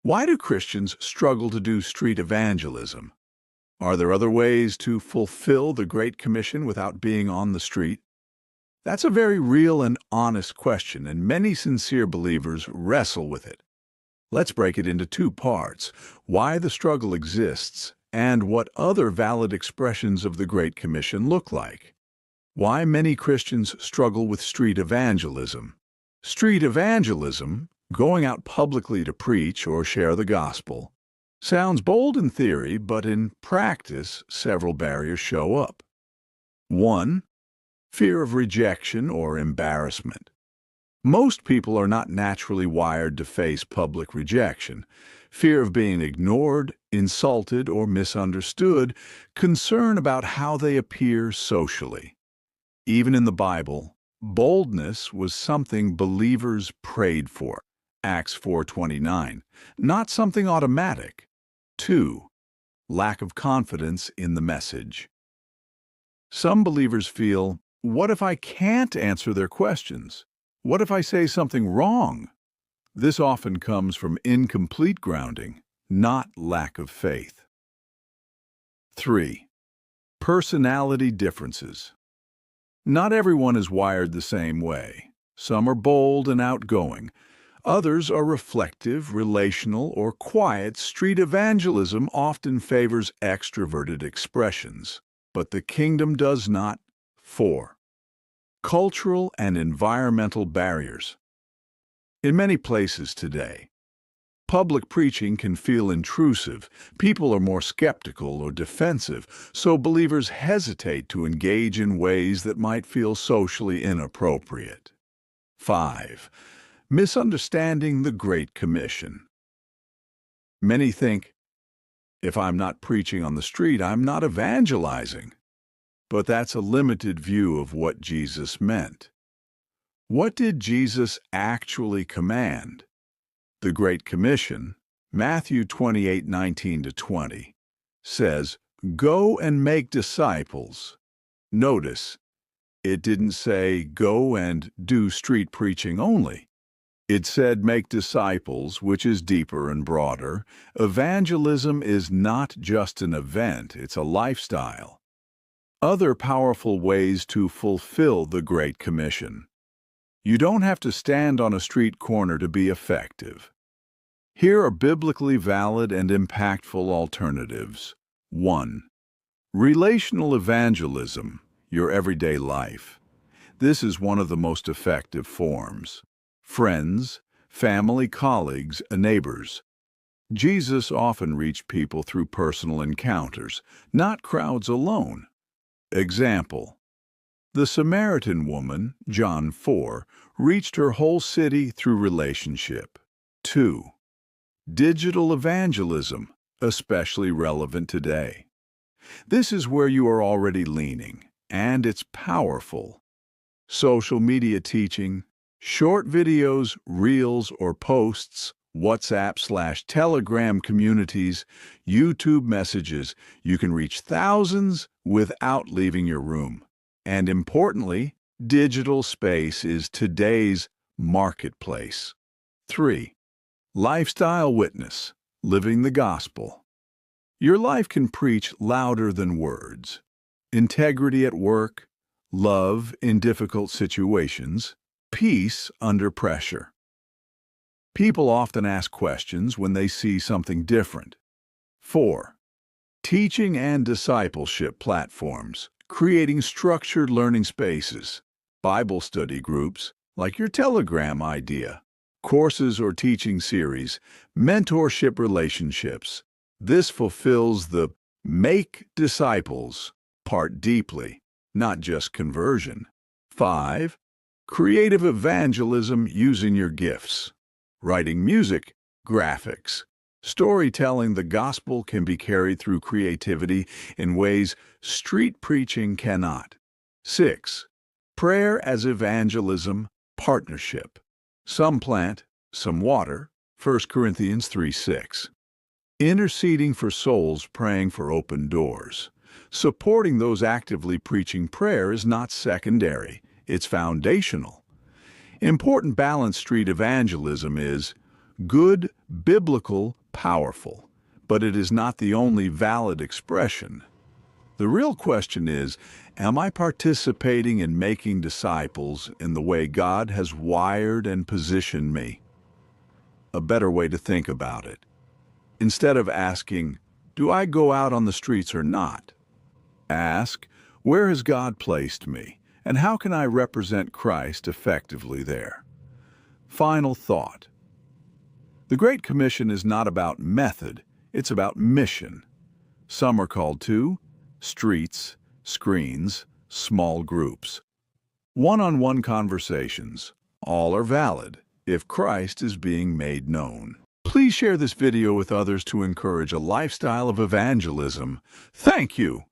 Why do Christians struggle to do street evangelism? Are there other ways to fulfill the Great Commission without being on the street? That's a very real and honest question, and many sincere believers wrestle with it. Let's break it into two parts: why the struggle exists and what other valid expressions of the Great Commission look like. Why many Christians struggle with street evangelism. Street evangelism, going out publicly to preach or share the gospel, sounds bold in theory, but in practice, several barriers show up. 1. Fear of rejection or embarrassment. Most people are not naturally wired to face public rejection. Fear of being ignored, insulted, or misunderstood, concern about how they appear socially. Even in the Bible, boldness was something believers prayed for. Acts 4:29, not something automatic. 2. Lack of confidence in the message. Some believers feel, what if I can't answer their questions? What if I say something wrong? This often comes from incomplete grounding, not lack of faith. 3. Personality differences. Not everyone is wired the same way. Some are bold and outgoing. Others are reflective, relational, or quiet. Street evangelism often favors extroverted expressions, but the kingdom does not. 4. Cultural and environmental barriers. In many places today, public preaching can feel intrusive. People are more skeptical or defensive, so believers hesitate to engage in ways that might feel socially inappropriate. 5. Misunderstanding the Great Commission. Many think, if I'm not preaching on the street, I'm not evangelizing. But that's a limited view of what Jesus meant. What did Jesus actually command? The Great Commission, Matthew 28:19-20, says, "Go and make disciples." Notice, it didn't say, "Go and do street preaching only." It said, "Make disciples," which is deeper and broader. Evangelism is not just an event, it's a lifestyle. Other powerful ways to fulfill the Great Commission. You don't have to stand on a street corner to be effective. Here are biblically valid and impactful alternatives. 1. Relational evangelism, your everyday life. This is one of the most effective forms. Friends, family, colleagues, and neighbors. Jesus often reached people through personal encounters, not crowds alone. Example: the Samaritan woman, John 4, reached her whole city through relationship. 2. Digital evangelism, especially relevant today. This is where you are already leaning, and it's powerful. Social media teaching, short videos, reels, or posts, WhatsApp/Telegram communities, YouTube messages. You can reach thousands without leaving your room. And importantly, digital space is today's marketplace. 3. Lifestyle witness, living the gospel. Your life can preach louder than words. Integrity at work, love in difficult situations, peace under pressure. People often ask questions when they see something different. 4. Teaching and discipleship platforms, creating structured learning spaces, Bible study groups, like your Telegram idea, courses or teaching series, mentorship relationships. This fulfills the make disciples part deeply, not just conversion. 5. Creative evangelism using your gifts. Writing music, graphics, storytelling. The gospel can be carried through creativity in ways street preaching cannot. 6. Prayer as evangelism, partnership. Some plant, some water, 1 Corinthians 3:6. Interceding for souls, praying for open doors. Supporting those actively preaching prayer is not secondary, it's foundational. Important balance. Street evangelism is good biblical, powerful, but it is not the only valid expression. The real question is, am I participating in making disciples in the way God has wired and positioned me? A better way to think about it. Instead of asking, do I go out on the streets or not? Ask, where has God placed me, and how can I represent Christ effectively there? Final thought. The Great Commission is not about method, it's about mission. Some are called to streets, screens, small groups. One-on-one conversations. All are valid if Christ is being made known. Please share this video with others to encourage a lifestyle of evangelism. Thank you.